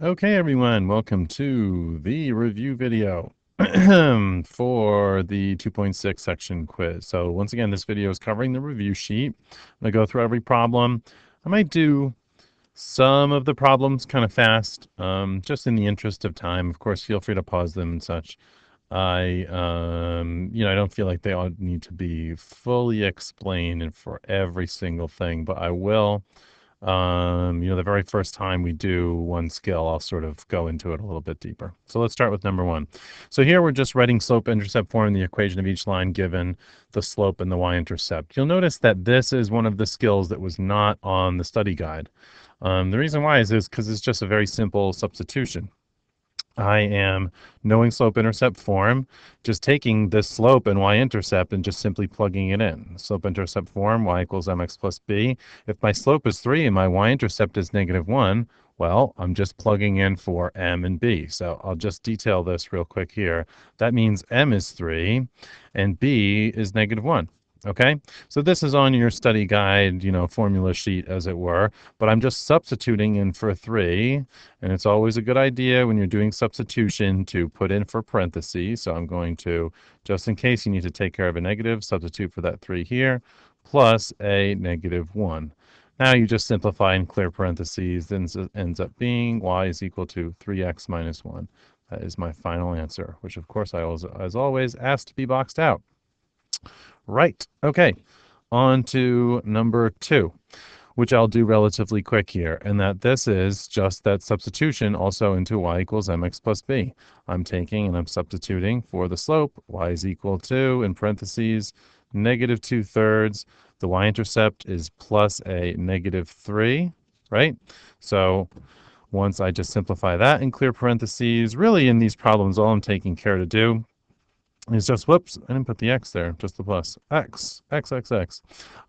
Okay, everyone, welcome to the review video for the 2.6 section quiz. So once again, this video is covering the review sheet. I'm going to go through every problem. I might do some of the problems kind of fast, just in the interest of time. Of course, feel free to pause them and such. I don't feel like they all need to be fully explained and for every single thing, but I will. The very first time we do one skill, I'll sort of go into it a little bit deeper. So let's start with number one. So here we're just writing slope-intercept form, the equation of each line given the slope and the y-intercept. You'll notice that this is one of the skills that was not on the study guide. The reason why is because it's just a very simple substitution. I am knowing slope-intercept form, just taking this slope and y-intercept and just simply plugging it in. Slope-intercept form, y equals mx plus b. If my slope is 3 and my y-intercept is -1, well, I'm just plugging in for m and b. So I'll just detail this real quick here. That means m is 3 and b is -1. Okay, so this is on your study guide, formula sheet, as it were, but I'm just substituting in for 3. And it's always a good idea when you're doing substitution to put in for parentheses. So I'm going to, just in case you need to take care of a negative, substitute for that 3 here, plus a -1. Now you just simplify and clear parentheses, then ends up being y is equal to 3x minus 1. That is my final answer, which of course I, as always, asked to be boxed out. Right, okay, on to number 2, which I'll do relatively quick here, and that this is just that substitution also into y equals mx plus b. I'm taking and I'm substituting for the slope, y is equal to, in parentheses, -2/3. The y-intercept is plus a -3, right? So once I just simplify that in clear parentheses, really in these problems, all I'm taking care to do is just, whoops, I didn't put the x there, just the plus. X.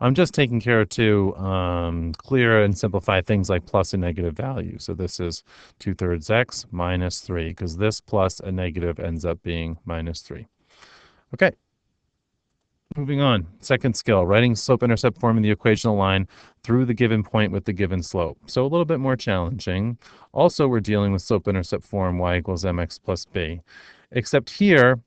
I'm just taking care to clear and simplify things like plus and negative values. So this is 2/3 x minus 3, because this plus a negative ends up being -3. Okay, moving on. Second skill, writing slope-intercept form in the equational line through the given point with the given slope. So a little bit more challenging. Also, we're dealing with slope-intercept form y equals mx plus b. Except here,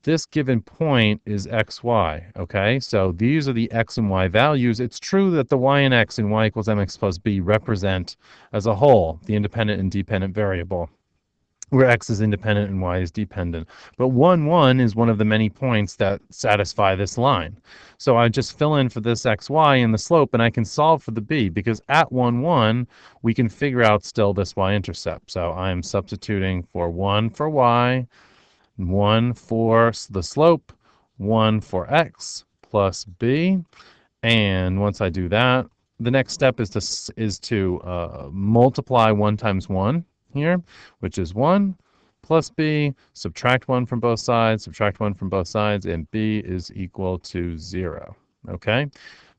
this given point is xy, okay? So these are the x and y values. It's true that the y and x and y equals mx plus b represent, as a whole, the independent and dependent variable, where x is independent and y is dependent. But 1, 1 is one of the many points that satisfy this line. So I just fill in for this xy and the slope, and I can solve for the b, because at 1, 1, we can figure out still this y-intercept. So I'm substituting for 1 for y, 1 for the slope, 1 for x plus b. And once I do that, the next step is to multiply 1 times 1 here, which is 1 plus b, subtract 1 from both sides, and b is equal to 0. Okay?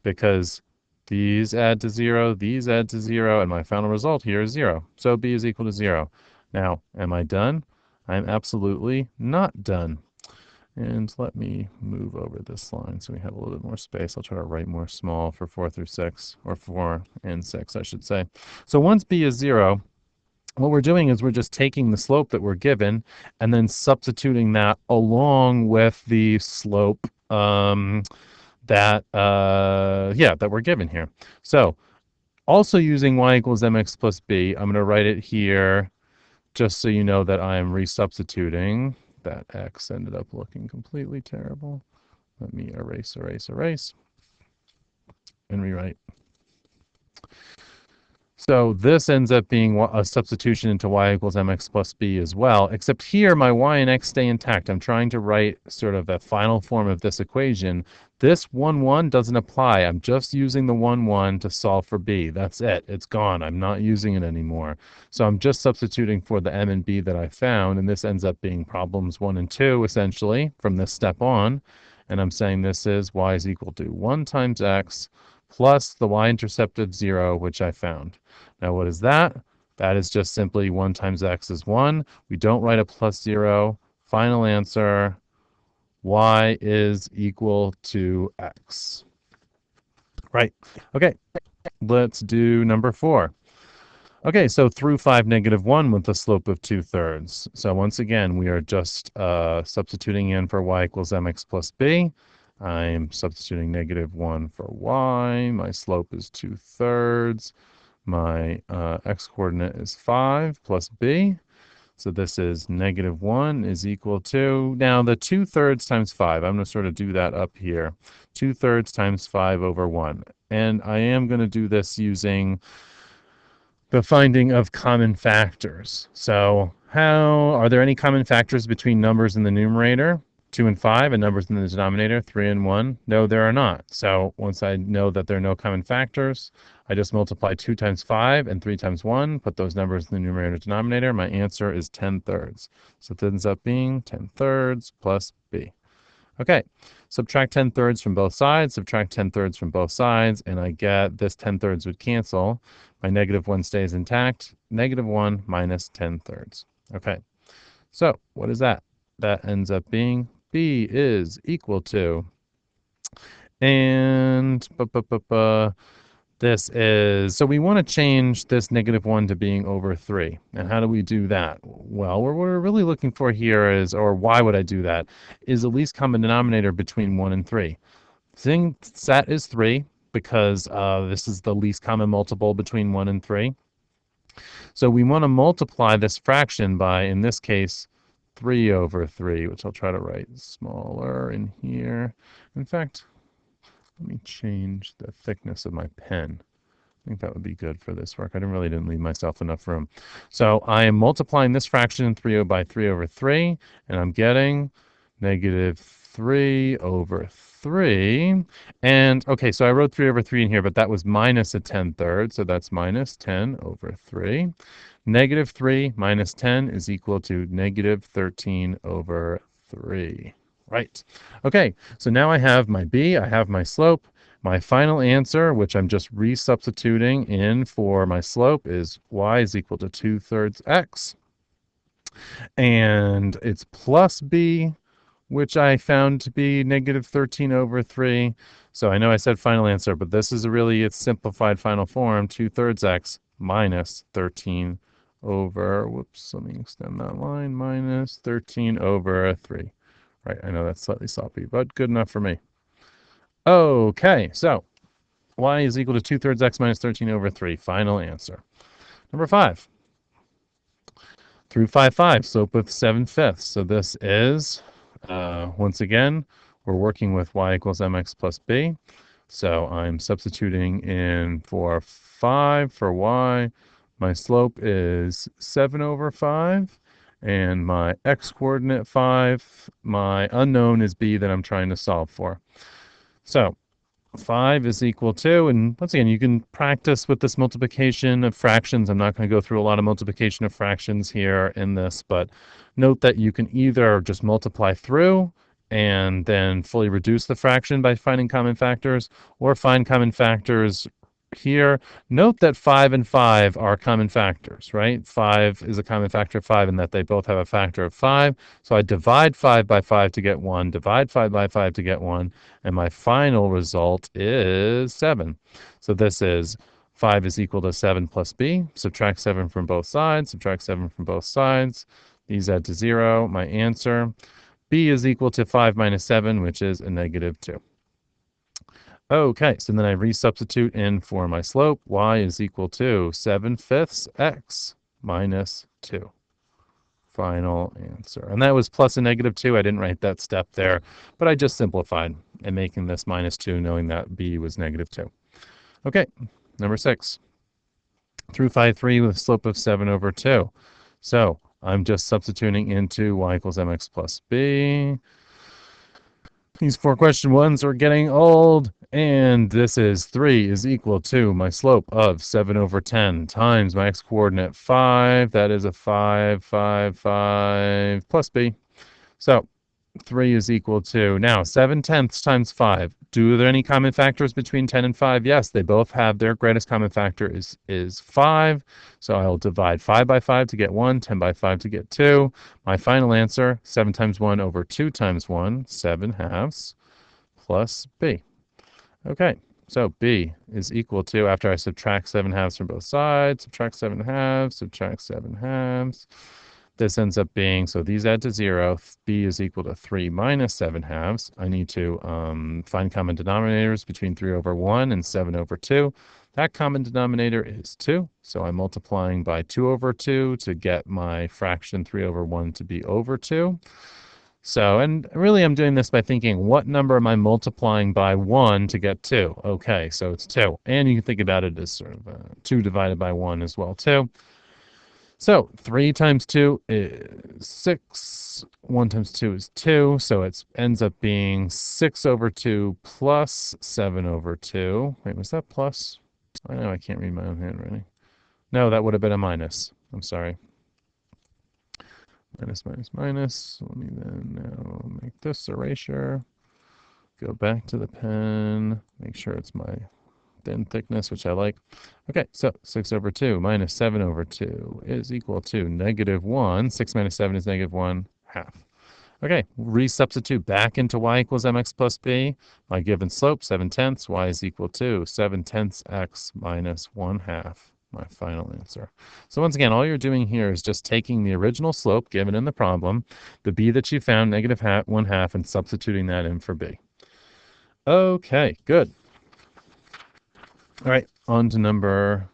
Because these add to 0, these add to 0, and my final result here is 0. So b is equal to 0. Now, am I done? I'm absolutely not done. And let me move over this line so we have a little bit more space. I'll try to write more small for 4 through 6, or 4 and 6, I should say. So once b is 0, what we're doing is we're just taking the slope that we're given and then substituting that along with the slope that we're given here. So also using y equals mx plus b, I'm going to write it here just so you know that I am resubstituting. That x ended up looking completely terrible. Let me erase, and rewrite. So this ends up being a substitution into y equals mx plus b as well, except here my y and x stay intact. I'm trying to write sort of a final form of this equation. This 1, 1 doesn't apply. I'm just using the 1, 1 to solve for b. That's it. It's gone. I'm not using it anymore. So I'm just substituting for the m and b that I found, and this ends up being problems 1 and 2, essentially, from this step on. And I'm saying this is y is equal to 1 times x plus the y-intercept of 0, which I found. Now, what is that? That is just simply 1 times x is 1. We don't write a plus 0. Final answer, y is equal to x. Right. Okay, let's do number 4. Okay, so through 5, -1 with a slope of 2/3. So once again, we are just substituting in for y equals mx plus b. I'm substituting -1 for y. My slope is 2/3. My x coordinate is 5 plus b. So this is -1 is equal to, now the 2/3 times 5, I'm going to sort of do that up here. 2/3 times 5 over 1. And I am going to do this using the finding of common factors. So how are there any common factors between numbers in the numerator, 2 and 5, and numbers in the denominator, 3 and 1? No, there are not. So once I know that there are no common factors, I just multiply 2 times 5 and 3 times 1, put those numbers in the numerator and denominator. My answer is 10/3. So it ends up being 10/3 plus b. Okay, subtract 10/3 from both sides, subtract 10/3 from both sides, and I get this 10/3 would cancel. My -1 stays intact, -1 minus 10/3. Okay, so what is that? That ends up being b is equal to, and this is, so we want to change this -1 to being over 3. And how do we do that? Well, what we're really looking for here is, or why would I do that, is the least common denominator between 1 and 3. Thing set is 3 because this is the least common multiple between 1 and 3. So we want to multiply this fraction by, in this case, 3 over 3, which I'll try to write smaller in here. In fact, let me change the thickness of my pen. I think that would be good for this work. I really didn't leave myself enough room. So I am multiplying this fraction 3 by 3 over 3, and I'm getting -3 over 3. And okay, so I wrote 3 over 3 in here, but that was minus a 10/3, so that's minus 10 over 3. -3 minus 10 is equal to -13 over 3. Right. Okay, so now I have my b, I have my slope. My final answer, which I'm just resubstituting in for my slope, is y is equal to 2/3 x. And it's plus b, which I found to be -13 over 3. So I know I said final answer, but this is really its simplified final form, 2/3 x minus 13 over, whoops, let me extend that line, minus 13 over 3. Right, I know that's slightly sloppy, but good enough for me. Okay, so y is equal to 2/3 x minus 13 over 3. Final answer. Number 5. Through 5, 5, slope of 7/5. So this is, once again, we're working with y equals mx plus b. So I'm substituting in for 5 for y. My slope is 7 over 5. And my x-coordinate 5, my unknown is b that I'm trying to solve for. So 5 is equal to, and once again, you can practice with this multiplication of fractions. I'm not going to go through a lot of multiplication of fractions here in this, but note that you can either just multiply through and then fully reduce the fraction by finding common factors, or find common factors here. Note that 5 and 5 are common factors, right? 5 is a common factor of 5 in that they both have a factor of 5. So I divide 5 by 5 to get 1, divide 5 by 5 to get 1, and my final result is 7. So this is 5 is equal to 7 plus b. Subtract 7 from both sides, subtract 7 from both sides. These add to 0. My answer, b is equal to 5 minus 7, which is a -2. Okay, so then I resubstitute in for my slope. Y is equal to 7/5 x minus 2. Final answer. And that was plus a -2. I didn't write that step there, but I just simplified and making this -2, knowing that b was -2. Okay, number 6. Through 5, 3 with a slope of 7 over 2. So I'm just substituting into y equals mx plus b. These 4 question ones are getting old. And this is 3 is equal to my slope of 7 over 10 times my x-coordinate 5. That is a 5, 5, 5 plus b. So 3 is equal to, now 7/10 times 5. Do there any common factors between 10 and 5? Yes, they both have their greatest common factor is 5. So I'll divide 5 by 5 to get 1, 10 by 5 to get 2. My final answer, 7 times 1 over 2 times 1, 7 halves plus b. Okay, So b is equal to, after I subtract 7/2 from both sides, subtract 7/2, subtract 7/2. This ends up being, so these add to 0. B is equal to 3 minus 7/2. I need to find common denominators between 3/1 and 7/2. That common denominator is 2. So I'm multiplying by 2/2 to get my fraction 3/1 to be over 2. So, and really I'm doing this by thinking, what number am I multiplying by 1 to get 2? Okay, so it's 2. And you can think about it as sort of 2 divided by 1 as well, too. So 3 times 2 is 6. 1 times 2 is 2. So it ends up being 6/2 plus 7/2. Wait, was that plus? I know I can't read my own handwriting. No, that would have been a minus. I'm sorry. Minus, minus, minus. Let me then now make this erasure. Go back to the pen. Make sure it's my thin thickness, which I like. Okay, so 6/2 minus 7/2 is equal to -1. 6 minus 7 is -1/2. Okay, resubstitute back into y equals mx plus b. My given slope, 7/10. Y is equal to 7/10 x minus 1/2. My final answer. So once again, all you're doing here is just taking the original slope given in the problem, the b that you found, -1/2, and substituting that in for b. Okay, good. All right, on to number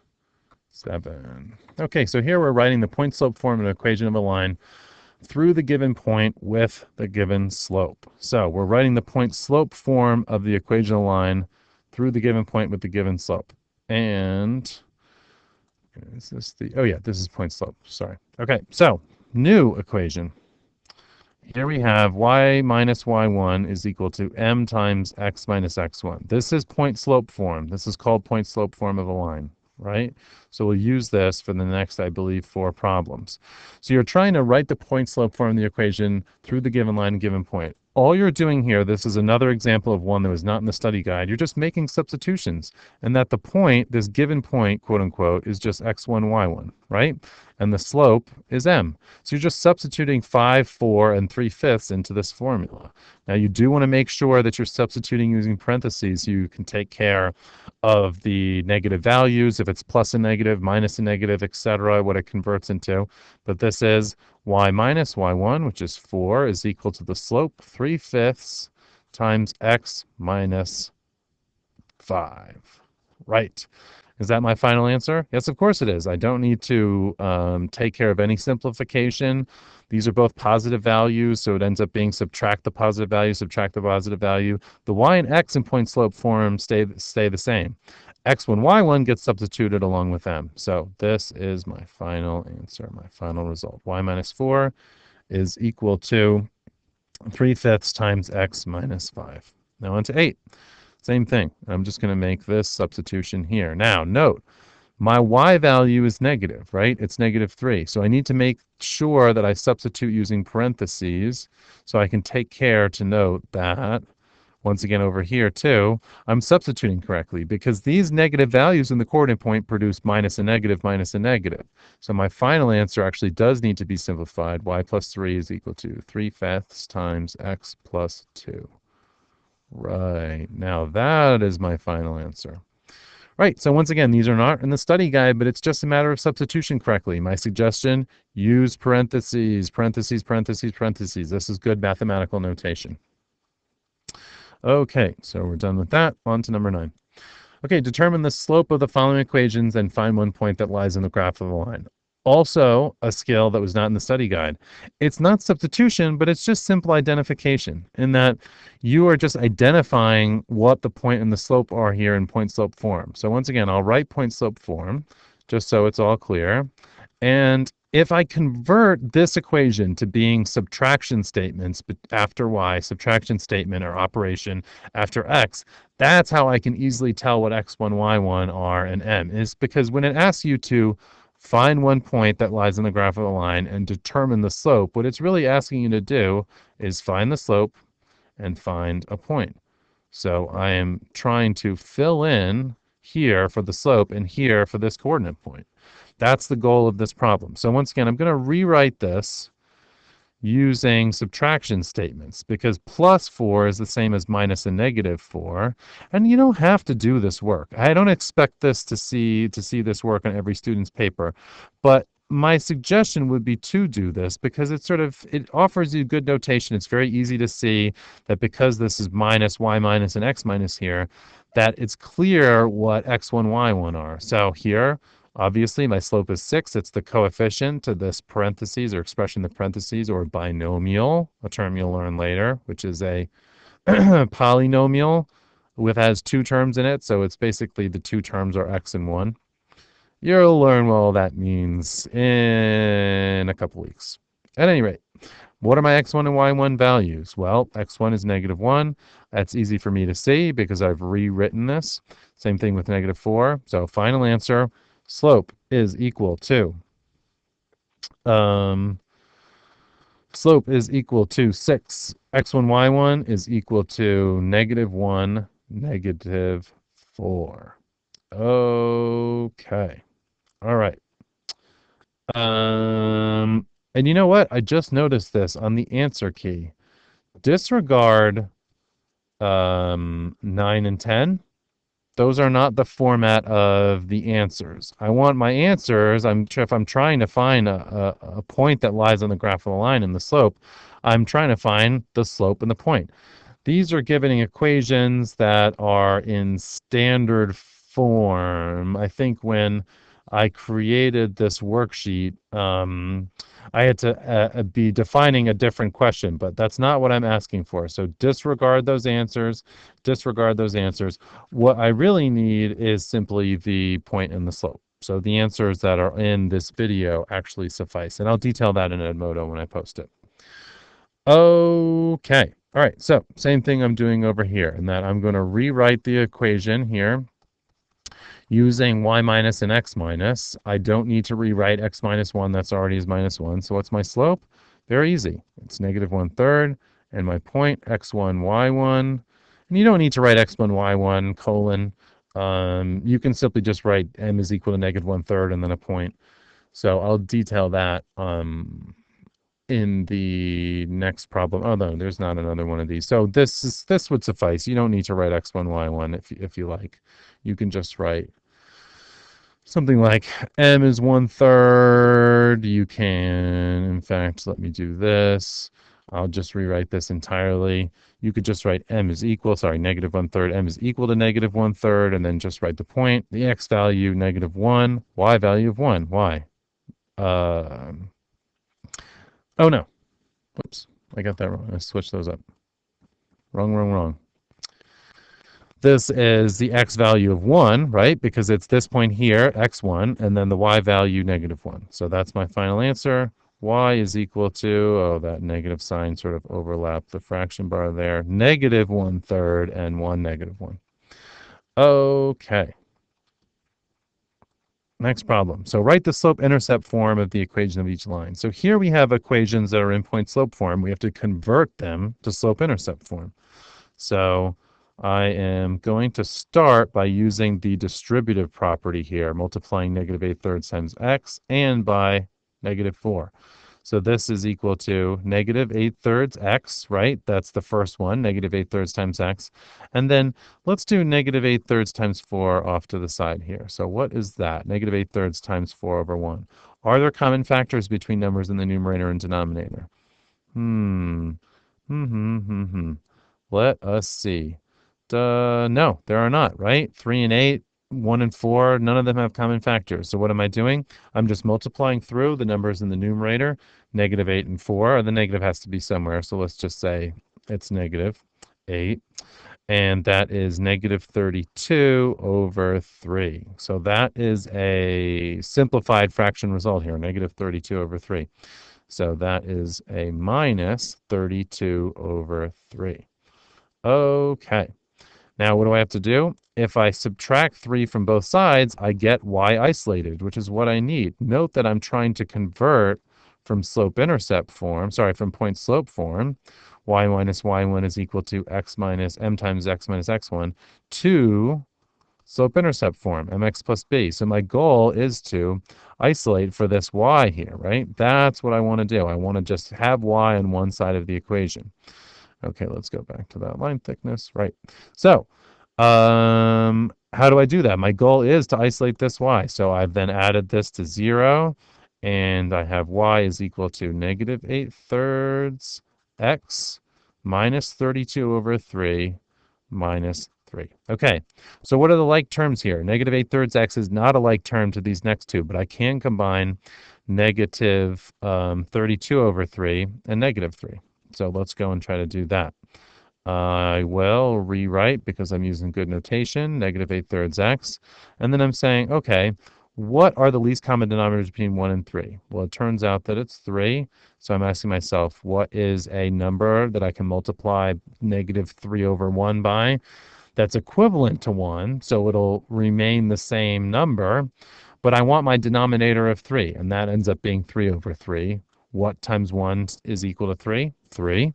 7. Okay, so here we're writing the point-slope form of an equation of a line through the given point with the given slope. So we're writing the point-slope form of the equation of a line through the given point with the given slope. And is this the, oh yeah, this is point-slope, sorry. Okay, so new equation. Here we have y minus y1 is equal to m times x minus x1. This is point-slope form. This is called point-slope form of a line, right? So we'll use this for the next, I believe, 4 problems. So you're trying to write the point-slope form of the equation through the given line and given point. All you're doing here, this is another example of one that was not in the study guide. You're just making substitutions, and that the point, this given point, quote unquote, is just x1, y1, right? And the slope is m. So you're just substituting 5, 4, and 3/5 into this formula. Now you do want to make sure that you're substituting using parentheses so you can take care of the negative values, if it's plus a negative, minus a negative, etc., what it converts into. But this is y minus y1, which is 4, is equal to the slope 3/5 times x minus 5. Right. Is that my final answer? Yes, of course it is. I don't need to take care of any simplification. These are both positive values, so it ends up being subtract the positive value, subtract the positive value. The y and x in point slope form stay the same. x1, y1 gets substituted along with m. So this is my final answer, my final result. Y minus 4 is equal to 3/5 times x minus 5. Now on to 8. Same thing. I'm just going to make this substitution here. Now, note, my y value is negative, right? It's -3. So I need to make sure that I substitute using parentheses so I can take care to note that, once again over here too, I'm substituting correctly because these negative values in the coordinate point produce minus a negative, minus a negative. So my final answer actually does need to be simplified. Y plus 3 is equal to 3/5 times x plus 2. Right, now that is my final answer. Right, so once again, these are not in the study guide, but it's just a matter of substitution correctly. My suggestion, use parentheses, parentheses, parentheses, parentheses. This is good mathematical notation. Okay, so we're done with that. On to number 9. Okay, determine the slope of the following equations and find one point that lies in the graph of the line. Also a skill that was not in the study guide. It's not substitution, but it's just simple identification in that you are just identifying what the point and the slope are here in point slope form. So once again, I'll write point slope form just so it's all clear. And if I convert this equation to being subtraction statements after y, subtraction statement or operation after x, that's how I can easily tell what x1, y1 are and m, is because when it asks you to find one point that lies in the graph of the line and determine the slope, what it's really asking you to do is find the slope and find a point. So I am trying to fill in here for the slope and here for this coordinate point. That's the goal of this problem. So once again, I'm going to rewrite this using subtraction statements because plus 4 is the same as minus a negative 4, and you don't have to do this work. I don't expect to see this work on every student's paper, but my suggestion would be to do this because it offers you good notation. It's very easy to see that because this is minus y minus and x minus here, that it's clear what x1 y1 are. So here, obviously, my slope is 6. It's the coefficient of this parentheses or expression in the parentheses or binomial, a term you'll learn later, which is a polynomial has two terms in it. So it's basically the two terms are x and 1. You'll learn what all that means in a couple weeks. At any rate, what are my x1 and y1 values? Well, x1 is negative 1. That's easy for me to see because I've rewritten this. Same thing with negative 4. So final answer, slope is equal to slope is equal to 6. X1, Y1 is equal to negative 1, negative 4. Okay. All right. And you know what? I just noticed this on the answer key. Disregard 9 and 10. Those are not the format of the answers. I want my answers. If I'm trying to find a point that lies on the graph of the line and the slope, I'm trying to find the slope and the point. These are given equations that are in standard form. I think when I created this worksheet, I had to be defining a different question, but that's not what I'm asking for. So disregard those answers. Disregard those answers. What I really need is simply the point and the slope. So the answers that are in this video actually suffice. And I'll detail that in Edmodo when I post it. Okay. All right. So same thing I'm doing over here, and that I'm going to rewrite the equation here using y minus and x minus. I don't need to rewrite x minus 1. That's already is minus 1. So what's my slope? Very easy. It's negative 1/3. And my point, x1, y1. And you don't need to write x1, y1, colon. You can simply just write m is equal to negative 1/3 and then a point. So I'll detail that in the next problem. Oh, no, there's not another one of these. So this would suffice. You don't need to write x1, y1 if you like. You can just write something like m is 1/3. You can, in fact, let me do this. I'll just rewrite this entirely. You could just write m is equal, negative 1/3, m is equal to negative 1/3, and then just write the point. The x value, negative 1, y value of 1. Why? Oh, no. Whoops. I got that wrong. I switched those up. Wrong. This is the x value of 1, right? Because it's this point here, x1, and then the y value, negative 1. So that's my final answer. Y is equal to, that negative sign sort of overlapped the fraction bar there, negative 1/3 and 1, negative 1. Okay. Next problem. So write the slope-intercept form of the equation of each line. So here we have equations that are in point-slope form. We have to convert them to slope-intercept form. So I am going to start by using the distributive property here, multiplying negative 8/3 times x and by negative 4. So this is equal to negative 8/3 x, right? That's the first one, negative 8/3 times x. And then let's do negative 8/3 times 4 off to the side here. So what is that? Negative 8/3 times 4 over 1. Are there common factors between numbers in the numerator and denominator? Let us see. No, there are not, right? 3 and 8, 1 and 4, none of them have common factors. So what am I doing? I'm just multiplying through the numbers in the numerator, negative 8 and 4. The negative has to be somewhere, so let's just say it's negative 8. And that is negative 32 over 3. So that is a simplified fraction result here, negative 32 over 3. So that is a minus 32 over 3. Okay. Now, what do I have to do? If I subtract 3 from both sides, I get y isolated, which is what I need. Note that I'm trying to convert from slope-intercept form, from point-slope form, y minus y1 is equal to x minus m times x minus x1, to slope-intercept form, mx plus b. So my goal is to isolate for this y here, right? That's what I want to do. I want to just have y on one side of the equation. Okay, let's go back to that line thickness, right? So, how do I do that? My goal is to isolate this y. So I've then added this to 0, and I have y is equal to negative 8/3 x minus 32 over 3 minus 3. Okay, so what are the like terms here? Negative 8/3 x is not a like term to these next two, but I can combine negative 32 over 3 and negative 3. So let's go and try to do that. I will rewrite, because I'm using good notation, negative 8/3 x. And then I'm saying, okay, what are the least common denominators between 1 and 3? Well, it turns out that it's 3. So I'm asking myself, what is a number that I can multiply negative 3 over 1 by that's equivalent to 1? So it'll remain the same number, but I want my denominator of 3, and that ends up being 3 over 3. What times 1 is equal to 3? 3.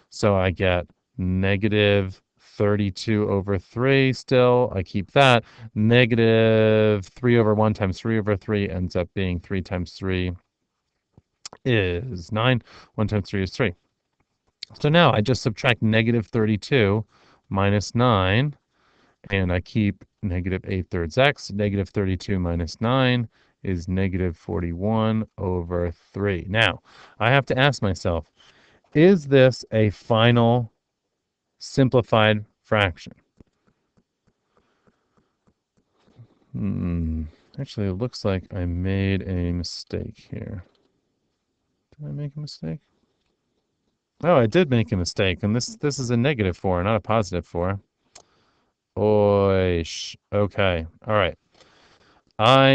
So I get negative 32 over 3 still. I keep that. Negative 3 over 1 times 3 over 3 ends up being 3 times 3 is 9. 1 times 3 is 3. So now I just subtract negative 32 minus 9, and I keep negative 8/3 x. Negative 32 minus 9 is negative 41 over 3. Now, I have to ask myself, is this a final simplified fraction? Actually, it looks like I made a mistake here. Did I make a mistake? Oh, I did make a mistake, and this is a negative 4, not a positive 4. Oish. Okay. All right. I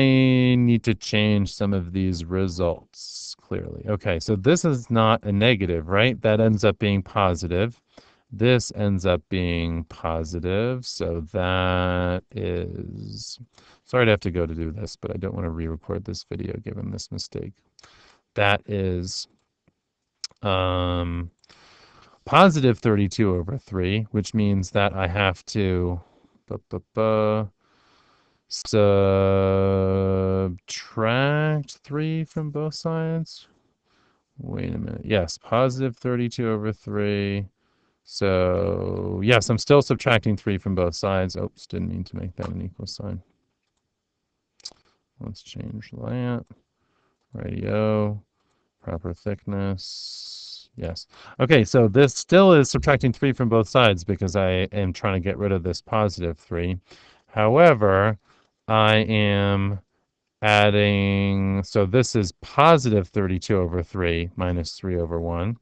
need to change some of these results, clearly. Okay, so this is not a negative, right? That ends up being positive. This ends up being positive, so that is... Sorry to have to go to do this, but I don't want to re-record this video given this mistake. That is positive 32 over 3, which means that I have to subtract 3 from both sides. Wait a minute. Yes, positive 32 over 3. So, yes, I'm still subtracting 3 from both sides. Oops, didn't mean to make that an equal sign. Let's change that. Radio, proper thickness. Yes. Okay, so this still is subtracting 3 from both sides because I am trying to get rid of this positive 3. However, I am adding, so this is positive 32 over 3 minus 3 over 1.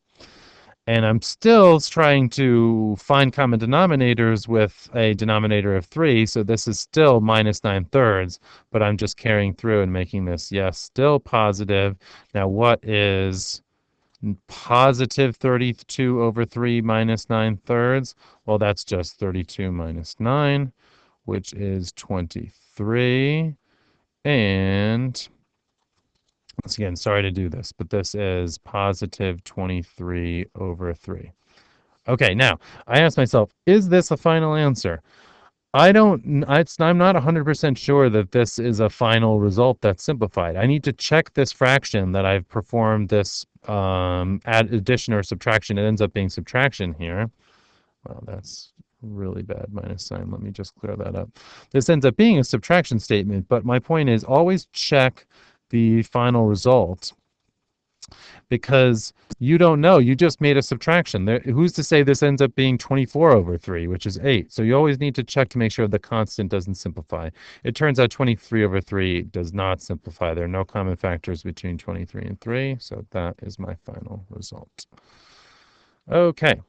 And I'm still trying to find common denominators with a denominator of 3. So this is still minus 9/3, but I'm just carrying through and making this, yes, still positive. Now, what is positive 32 over 3 minus 9/3? Well, that's just 32 minus 9, which is 23. And once again, sorry to do this, but this is positive 23 over 3. Okay, now I ask myself, is this a final answer? I'm not 100% sure that this is a final result that's simplified. I need to check this fraction that I've performed this addition or subtraction. It ends up being subtraction here. Well, that's really bad minus sign. Let me just clear that up. This ends up being a subtraction statement, but my point is always check the final result, because you don't know. You just made a subtraction. Who's to say this ends up being 24 over 3, which is 8? So you always need to check to make sure the constant doesn't simplify. It turns out 23 over 3 does not simplify. There are no common factors between 23 and 3, so that is my final result. Okay,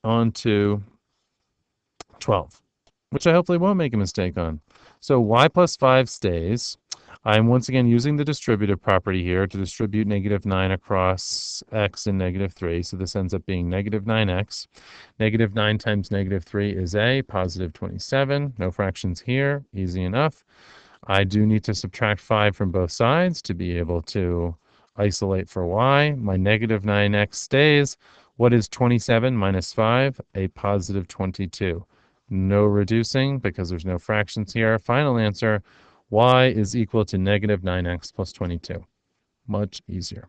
on to 12, which I hopefully won't make a mistake on. So y plus 5 stays. I'm once again using the distributive property here to distribute negative 9 across x and negative 3. So this ends up being negative 9x. Negative 9 times negative 3 is a positive 27. No fractions here. Easy enough. I do need to subtract 5 from both sides to be able to isolate for y. My negative 9x stays. What is 27 minus 5? A positive 22. No reducing because there's no fractions here. Final answer, y is equal to negative 9x plus 22. Much easier.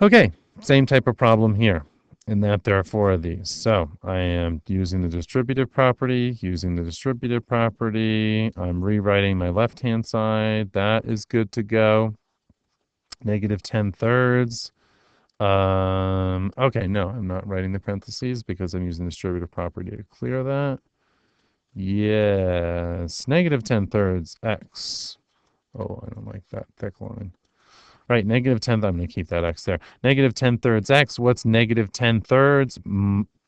Okay, same type of problem here in that there are 4 of these. So I am using the distributive property, I'm rewriting my left-hand side. That is good to go. Negative 10 thirds. Okay, no, I'm not writing the parentheses because I'm using the distributive property to clear that. Yes, negative 10 thirds x. Oh, I don't like that thick line. Right, negative 10, I'm going to keep that x there. Negative 10 thirds x, what's negative 10 thirds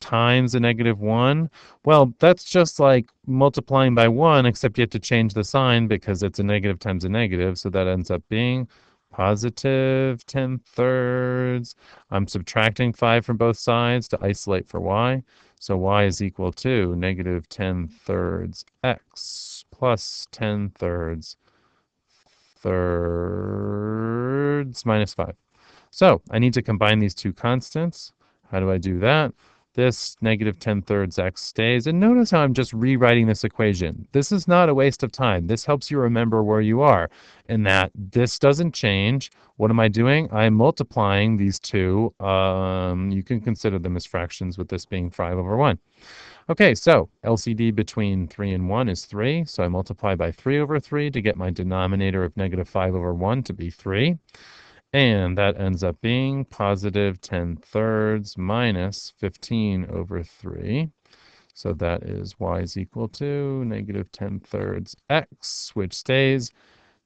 times a negative 1? Well, that's just like multiplying by 1, except you have to change the sign because it's a negative times a negative, so that ends up being positive 10 thirds. I'm subtracting 5 from both sides to isolate for y. So y is equal to negative 10 thirds x plus 10 thirds minus 5. So I need to combine these two constants. How do I do that? This negative 10 thirds x stays. And notice how I'm just rewriting this equation. This is not a waste of time. This helps you remember where you are in that this doesn't change. What am I doing? I'm multiplying these two. You can consider them as fractions with this being 5 over 1. Okay, so LCD between 3 and 1 is 3. So I multiply by 3 over 3 to get my denominator of negative 5 over 1 to be 3. And that ends up being positive 10 thirds minus 15 over 3. So that is y is equal to negative 10 thirds x, which stays.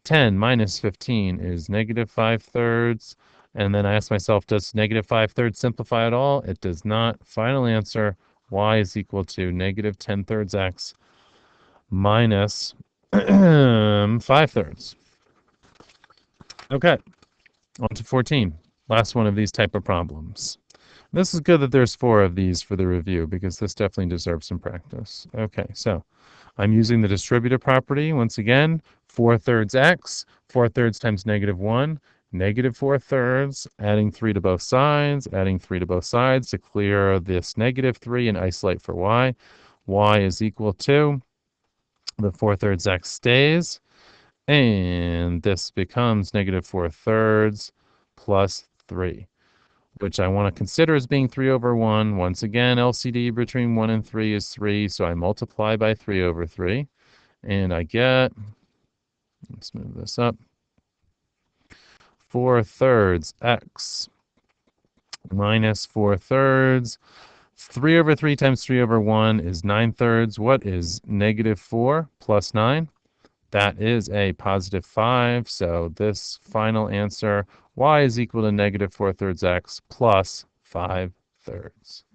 10 minus 15 is negative 5 thirds. And then I ask myself, does negative 5 thirds simplify at all? It does not. Final answer, y is equal to negative 10 thirds x minus 5 thirds. Okay. On to 14. Last one of these type of problems. This is good that there's 4 of these for the review because this definitely deserves some practice. Okay, so I'm using the distributive property. Once again, 4 thirds x, 4 thirds times negative 1, negative 4 thirds, adding 3 to both sides, to clear this negative 3 and isolate for y. Y is equal to, the 4 thirds x stays, and this becomes negative 4 thirds plus 3, which I want to consider as being 3 over 1. Once again, LCD between 1 and 3 is 3, so I multiply by 3 over 3, and I get, let's move this up, 4 thirds x minus 4 thirds. 3 over 3 times 3 over 1 is 9 thirds. What is negative 4 plus 9? That is a positive 5. So this final answer, y is equal to negative 4 thirds x plus 5 thirds.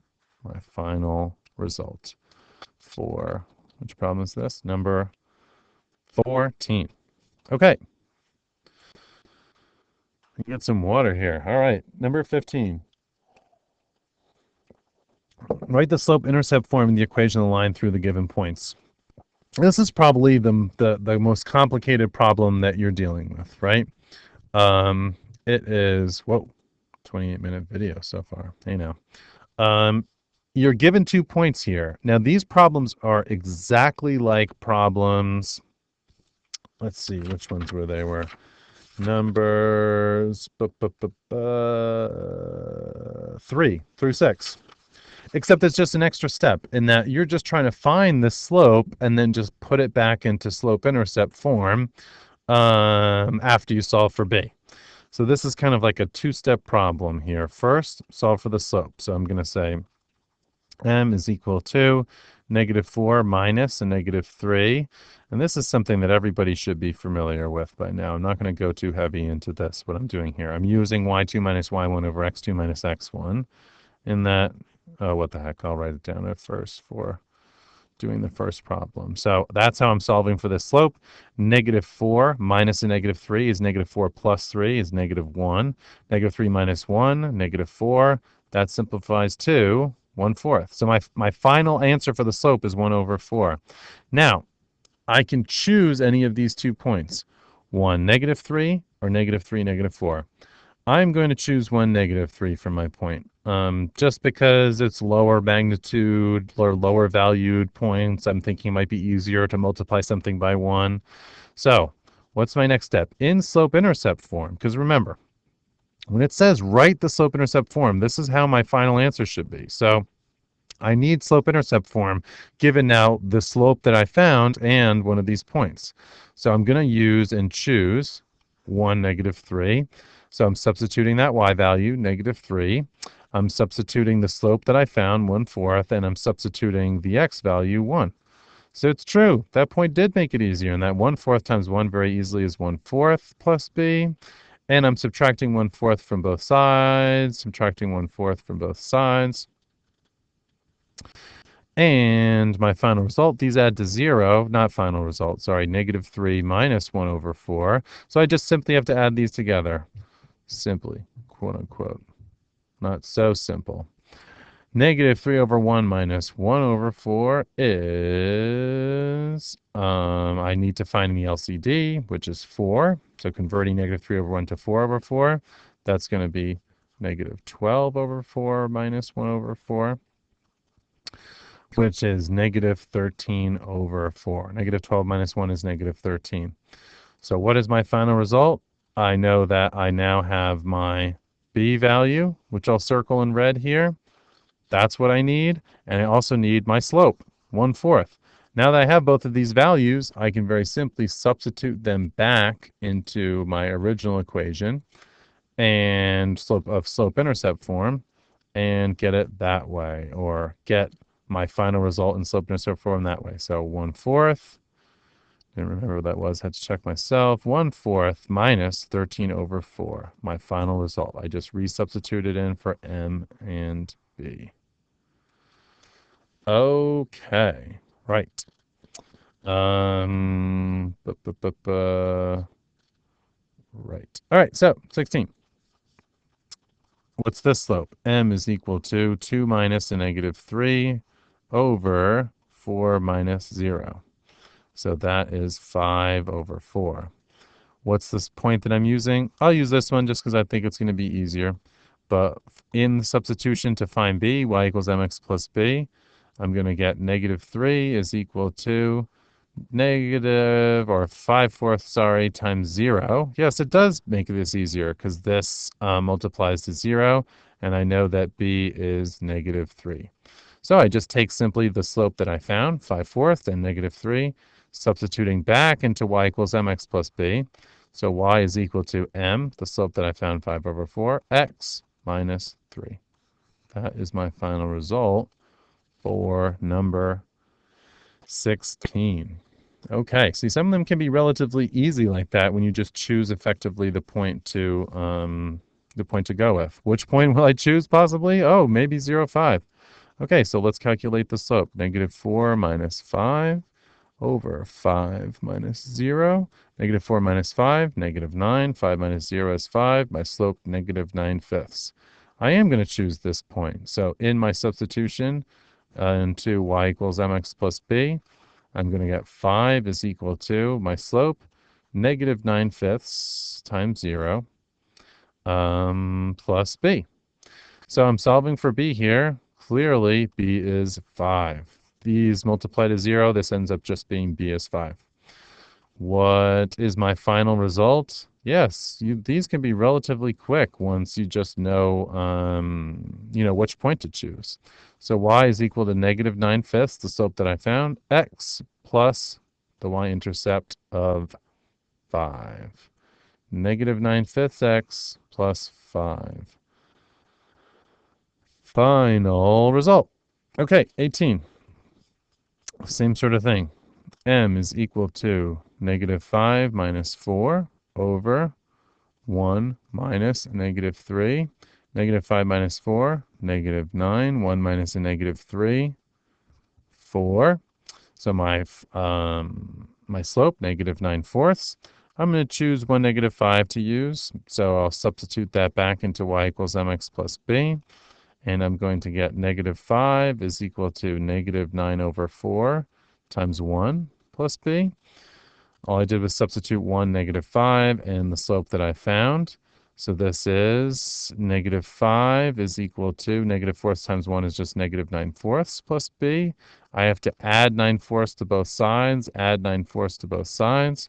My final result for, which problem is this? Number 14. Okay. Get some water here. All right. Number 15. Write the slope-intercept form in the equation of the line through the given points. This is probably the most complicated problem that you're dealing with, right? It is, 28-minute video so far. Hey now. You're given 2 points here. Now, these problems are exactly like problems. Let's see, which ones were they? Were numbers 3 through 6. Except it's just an extra step in that you're just trying to find the slope and then just put it back into slope-intercept form after you solve for b. So this is kind of like a 2-step problem here. First, solve for the slope. So I'm going to say m is equal to negative 4 minus a negative 3. And this is something that everybody should be familiar with by now. I'm not going to go too heavy into this, what I'm doing here. I'm using y2 minus y1 over x2 minus x1 in that. Oh, what the heck, I'll write it down at first for doing the first problem. So that's how I'm solving for this slope. Negative 4 minus a negative 3 is negative 4 plus 3 is negative 1. Negative 3 minus 1, negative 4. That simplifies to 1/4. So my final answer for the slope is 1 over 4. Now, I can choose any of these 2 points. 1, negative 3, or negative 3, negative 4. I'm going to choose 1, -3 for my point. Just because it's lower magnitude or lower valued points, I'm thinking it might be easier to multiply something by 1. So, what's my next step? In slope-intercept form, because remember, when it says write the slope-intercept form, this is how my final answer should be. So, I need slope-intercept form given now the slope that I found and one of these points. So I'm going to use and choose 1, -3. So I'm substituting that y value, -3. I'm substituting the slope that I found, 1/4, and I'm substituting the x value, 1. So it's true. That point did make it easier, and that 1/4 times 1 very easily is 1/4 plus b. And I'm subtracting 1/4 from both sides, subtracting 1/4 from both sides. And my final result, these add to 0, not final result, sorry, -3 minus 1 over 4. So I just simply have to add these together. Simply, quote unquote. Not so simple. -3 over 1 minus 1 over 4 is, I need to find the LCD, which is 4. So converting -3 over 1 to 4 over 4, that's going to be -12 over 4 minus 1 over 4. Which is -13 over 4. -12 minus 1 is -13. So what is my final result? I know that I now have my b value, which I'll circle in red here. That's what I need. And I also need my slope, 1/4. Now that I have both of these values, I can very simply substitute them back into my original equation and slope-intercept form and get it that way, or get my final result in slope-intercept form that way. So 1/4, didn't remember what that was, had to check myself. 1/4 minus 13 over 4, my final result. I just resubstituted in for m and b. Okay, right. Right. All right, so 16. What's this slope? M is equal to 2 minus a -3 over 4 minus 0. So that is 5 over 4. What's this point that I'm using? I'll use this one just because I think it's going to be easier. But in the substitution to find b, y equals mx plus b, I'm going to get -3 is equal to negative, or 5/4, sorry, times 0. Yes, it does make this easier because this multiplies to 0, and I know that b is -3. So I just take simply the slope that I found, 5/4, and -3, substituting back into y equals mx plus b. So y is equal to m, the slope that I found, 5 over 4, x minus 3. That is my final result for number 16. Okay, see, some of them can be relatively easy like that when you just choose effectively the point to go with. Which point will I choose possibly? Oh, maybe 0, 5. Okay, so let's calculate the slope. -4 minus 5 over 5 minus 0. -4 minus 5, -9. 5 minus 0 is 5. My slope, -9/5. I am going to choose this point. So in my substitution into y equals mx plus b, I'm going to get 5 is equal to my slope, -9/5 times 0, plus b. So I'm solving for b here. Clearly, b is 5. These multiply to 0. This ends up just being b is 5. What is my final result? Yes, these can be relatively quick once you just know, which point to choose. So y is equal to -9/5, the slope that I found, x plus the y-intercept of 5. -9/5 x plus 5. Final result. Okay, 18. Same sort of thing. M is equal to -5 minus 4 over 1 minus -3. -5 minus 4, -9. 1 minus a -3, 4. So my slope, -9/4. I'm going to choose 1, -5 to use. So I'll substitute that back into y equals mx plus b. And I'm going to get -5 is equal to -9 over 4 times 1 plus b. All I did was substitute 1, -5, and the slope that I found. So this is negative 5 is equal to negative fourths times 1 is just negative 9/4 plus b. I have to add 9/4 to both sides, add 9/4 to both sides.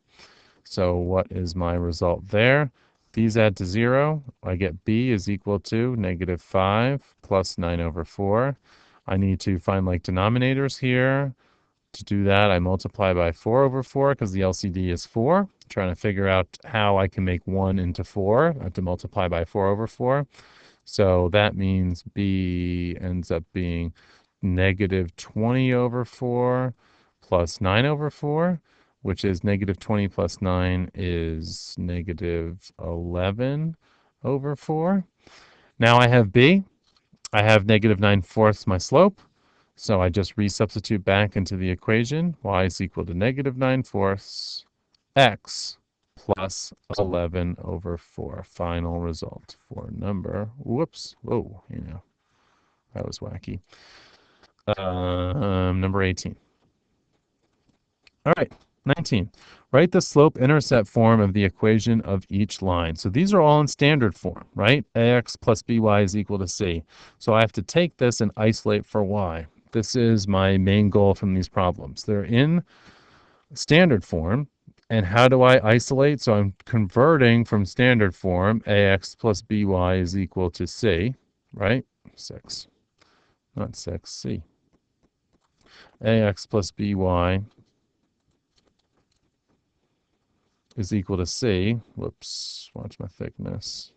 So what is my result there? These add to 0. I get b is equal to negative 5 plus 9/4. I need to find like denominators here. To do that, I multiply by 4/4 because the LCD is 4. I'm trying to figure out how I can make 1 into 4. I have to multiply by 4/4. So that means b ends up being negative 20/4 plus 9/4, which is negative 20 plus 9 is negative 11/4. Now I have b. I have negative 9/4 my slope. So I just resubstitute back into the equation. Y is equal to negative 9/4 x plus 11/4. Final result for number, whoops, whoa, that was wacky. Number 18. All right, 19. Write the slope-intercept form of the equation of each line. So these are all in standard form, right? Ax plus by is equal to c. So I have to take this and isolate for y. This is my main goal from these problems. They're in standard form. And how do I isolate? So I'm converting from standard form. Ax plus by is equal to c, right? 6. Not 6, c. Ax plus by is equal to c. Whoops, watch my thickness.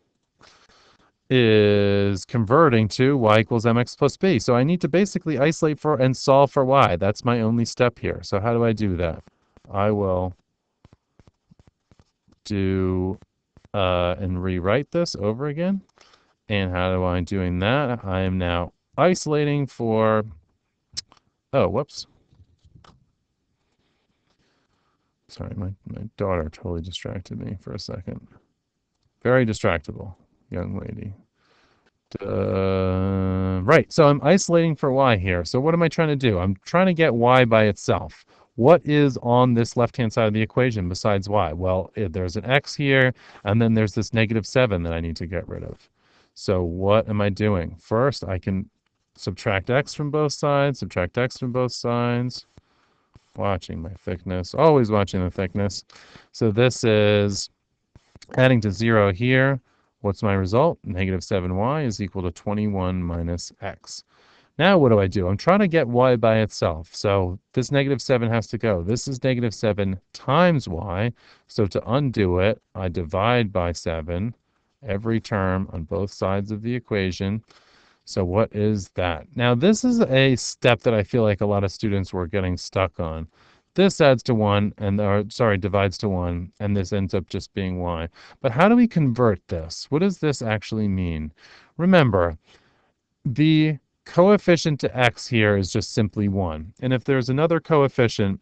Is converting to y equals mx plus b. So I need to basically isolate for and solve for y. That's my only step here. So how do I do that? I will do and rewrite this over again. And how do I doing that? I am now isolating for, oh, whoops. Sorry, my daughter totally distracted me for a second. Very distractible young lady. Right, so I'm isolating for y here. So what am I trying to do? I'm trying to get y by itself. What is on this left-hand side of the equation besides y? Well, there's an x here, and then there's this negative 7 that I need to get rid of. So what am I doing? First, I can subtract x from both sides, subtract x from both sides. Watching my thickness, always watching the thickness. So this is adding to 0 here. What's my result? Negative 7y is equal to 21 minus x. Now what do? I'm trying to get y by itself. So this negative 7 has to go. This is negative 7 times y. So to undo it, I divide by 7 every term on both sides of the equation. So what is that? Now this is a step that I feel like a lot of students were getting stuck on. This adds to 1, divides to 1, and this ends up just being y. But how do we convert this? What does this actually mean? Remember, the coefficient to x here is just simply 1. And if there's another coefficient,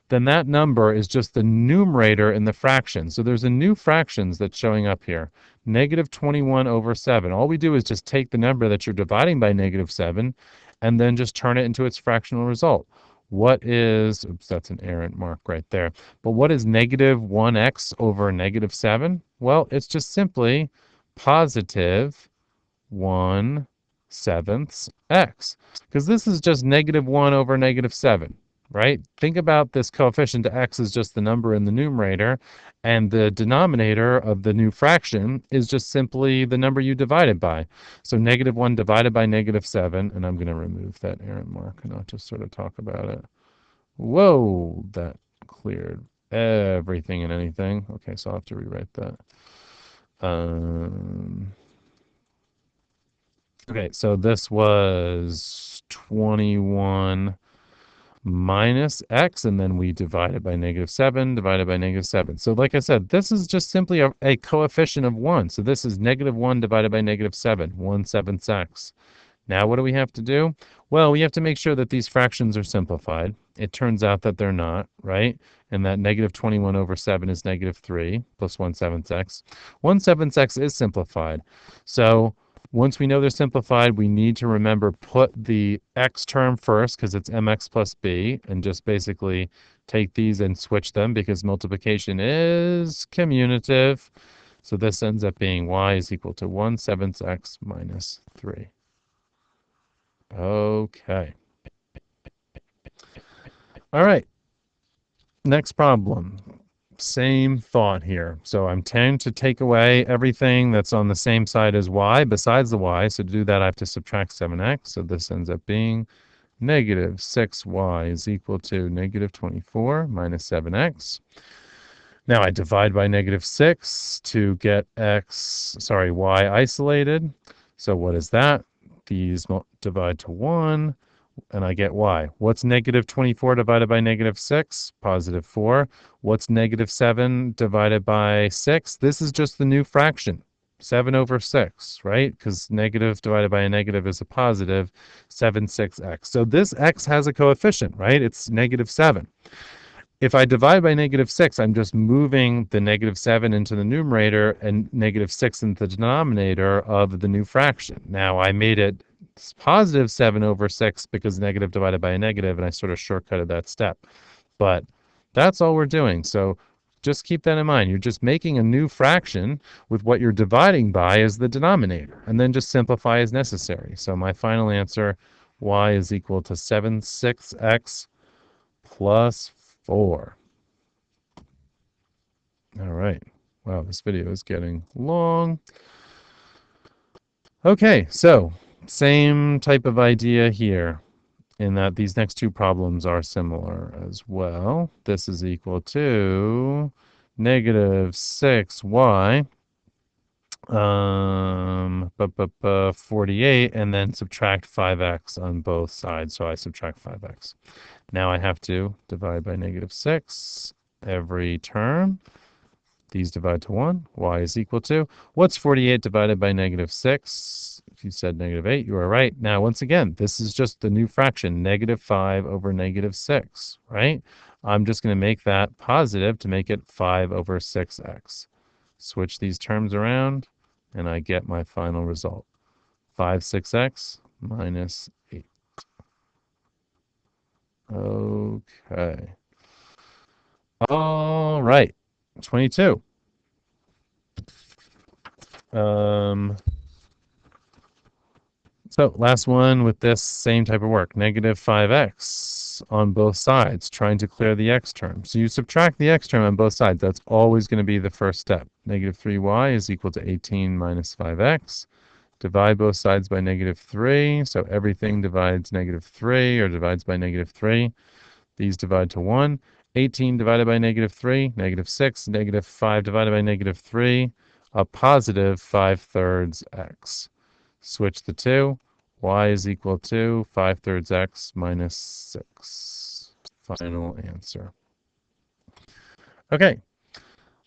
then that number is just the numerator in the fraction. So there's a new fractions that's showing up here. Negative 21/7. All we do is just take the number that you're dividing by negative 7 and then just turn it into its fractional result. What is, oops, that's an errant mark right there. But what is negative 1x over negative 7? Well, it's just simply positive 1/7 x. Because this is just negative 1 over negative 7. Right? Think about this coefficient to x is just the number in the numerator, and the denominator of the new fraction is just simply the number you divided by. So negative 1 divided by negative 7, and I'm going to remove that errant mark, and I'll just sort of talk about it. Whoa, that cleared everything and anything. Okay, so I'll have to rewrite that. Okay, so this was 21 minus x, and then we divide it by negative 7, divided by negative 7. So like I said, this is just simply a coefficient of 1. So this is negative 1 divided by negative 7, 1/7 x. Now what do we have to do? Well, we have to make sure that these fractions are simplified. It turns out that they're not, right? And that negative 21/7 is negative 3 plus 1/7 x. 1/7 x is simplified. So once we know they're simplified, we need to remember put the x term first because it's mx plus b, and just basically take these and switch them because multiplication is commutative. So this ends up being y is equal to 1/7 x minus 3. Okay. All right. Next problem. Same thought here. So I'm trying to take away everything that's on the same side as y besides the y. So to do that, I have to subtract 7x. So this ends up being negative 6y is equal to negative 24 minus 7x. Now I divide by negative 6 to get y isolated. So what is that? These divide to 1, and I get y. What's negative 24 divided by negative 6? Positive 4. What's negative 7 divided by 6? This is just the new fraction. 7 over 6, right? Because negative divided by a negative is a positive, 7, 6x. So this x has a coefficient, right? It's negative 7. If I divide by negative 6, I'm just moving the negative 7 into the numerator and negative 6 into the denominator of the new fraction. Now, I made it positive 7 over 6 because negative divided by a negative, and I sort of shortcutted that step. But that's all we're doing. So just keep that in mind. You're just making a new fraction with what you're dividing by as the denominator, and then just simplify as necessary. So my final answer, y is equal to 7, 6x plus 4. All right. Wow, this video is getting long. Okay, so same type of idea here in that these next two problems are similar as well. This is equal to negative 6y 48, and then subtract 5x on both sides. So I subtract 5x. Now I have to divide by negative 6 every term. These divide to 1. Y is equal to, what's 48 divided by negative 6? If you said negative 8, you are right. Now, once again, this is just the new fraction, negative 5 over negative 6, right? I'm just going to make that positive to make it 5 over 6x. Switch these terms around, and I get my final result. 5, 6x minus 8. Okay. All right. 22. So last one with this same type of work, negative 5x on both sides, trying to clear the x term. So you subtract the x term on both sides. That's always going to be the first step. Negative 3y is equal to 18 minus 5x. Divide both sides by negative 3. So everything divides negative 3 or divides by negative 3. These divide to 1. 18 divided by negative 3, negative 6. Negative 5 divided by negative 3, a positive 5/3 x. Switch the 2. Y is equal to 5/3 x minus 6. Final answer. Okay.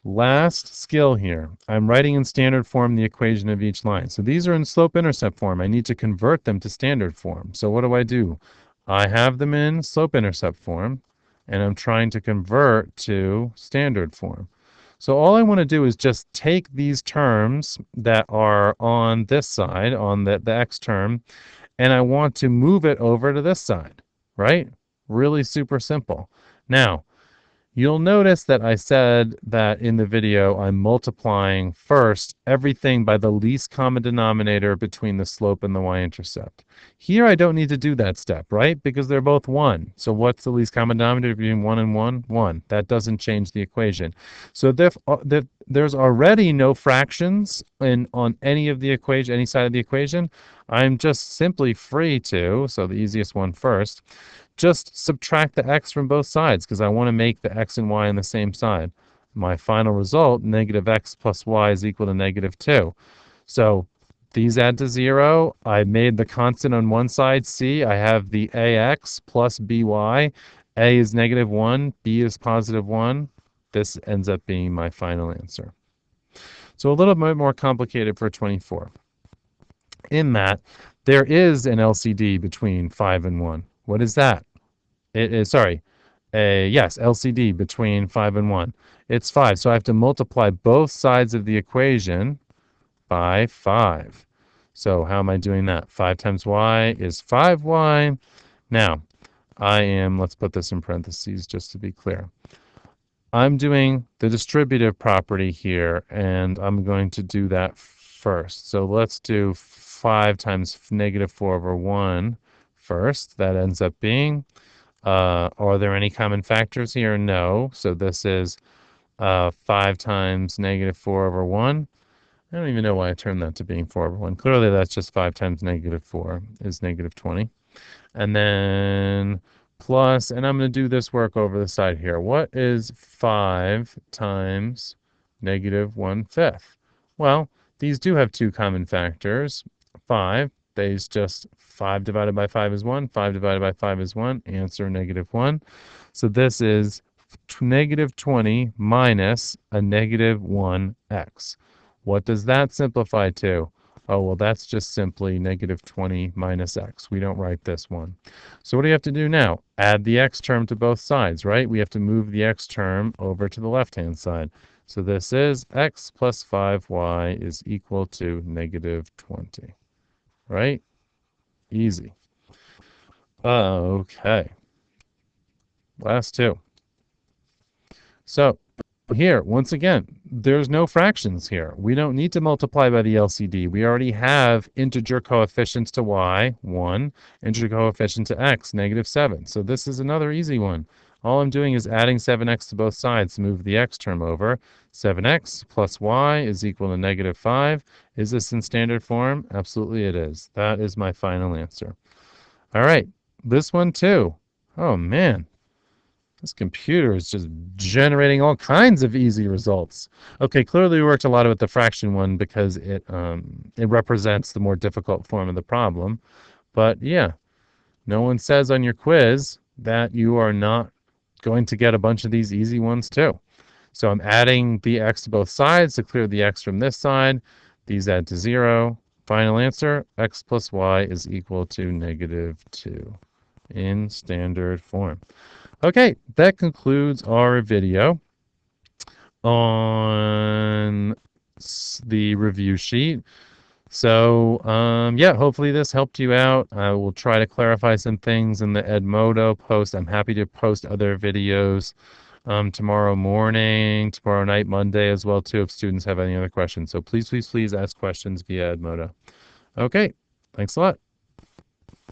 Last skill here. I'm writing in standard form the equation of each line. So these are in slope-intercept form. I need to convert them to standard form. So what do? I have them in slope-intercept form, and I'm trying to convert to standard form. So all I want to do is just take these terms that are on this side, on the x term, and I want to move it over to this side, right? Really super simple. Now, you'll notice that I said that in the video, I'm multiplying first everything by the least common denominator between the slope and the y-intercept. Here, I don't need to do that step, right? Because they're both 1. So what's the least common denominator between 1 and 1? 1. That doesn't change the equation. So there's already no fractions on any of the equation, any side of the equation. I'm just simply free to, so the easiest one first, just subtract the x from both sides because I want to make the x and y on the same side. My final result, negative x plus y is equal to negative 2. So these add to 0. I made the constant on one side, c. I have the ax plus by. A is negative 1. B is positive 1. This ends up being my final answer. So a little bit more complicated for 24. In that, there is an LCD between 5 and 1. What is that? It is, yes, LCD between 5 and 1. It's 5. So I have to multiply both sides of the equation by 5. So how am I doing that? 5 times y is 5y. Now, let's put this in parentheses just to be clear. I'm doing the distributive property here, and I'm going to do that first. So let's do 5 times -4/1 first. That ends up being, are there any common factors here? No. So this is 5 times -4/1. I don't even know why I turned that to being 4/1. Clearly, that's just 5 times -4 is -20. And then plus, and I'm going to do this work over the side here. What is 5 times -1/5? Well, these do have two common factors. 5, there's just 5 divided by 5 is 1. 5 divided by 5 is 1. Answer -1. So this is -20 minus a -1x. What does that simplify to? Oh, well, that's just simply -20 minus x. We don't write this one. So what do you have to do now? Add the x term to both sides, right? We have to move the x term over to the left-hand side. So this is x plus 5y is equal to -20, right? Easy. Okay. Last two. So here, once again, there's no fractions here. We don't need to multiply by the LCD. We already have integer coefficients to y, 1, integer coefficient to x, -7. So this is another easy one. All I'm doing is adding 7x to both sides to move the x term over. 7x plus y is equal to -5. Is this in standard form? Absolutely it is. That is my final answer. All right, this one too. Oh man. This computer is just generating all kinds of easy results. Okay, clearly we worked a lot with the fraction one because it represents the more difficult form of the problem. But yeah, no one says on your quiz that you are not going to get a bunch of these easy ones too. So I'm adding the x to both sides to clear the x from this side. These add to 0. Final answer, x plus y is equal to -2 in standard form. Okay, that concludes our video on the review sheet. So, yeah, hopefully this helped you out. I will try to clarify some things in the Edmodo post. I'm happy to post other videos tomorrow morning, tomorrow night, Monday as well, too, if students have any other questions. So please, please, please ask questions via Edmodo. Okay, thanks a lot.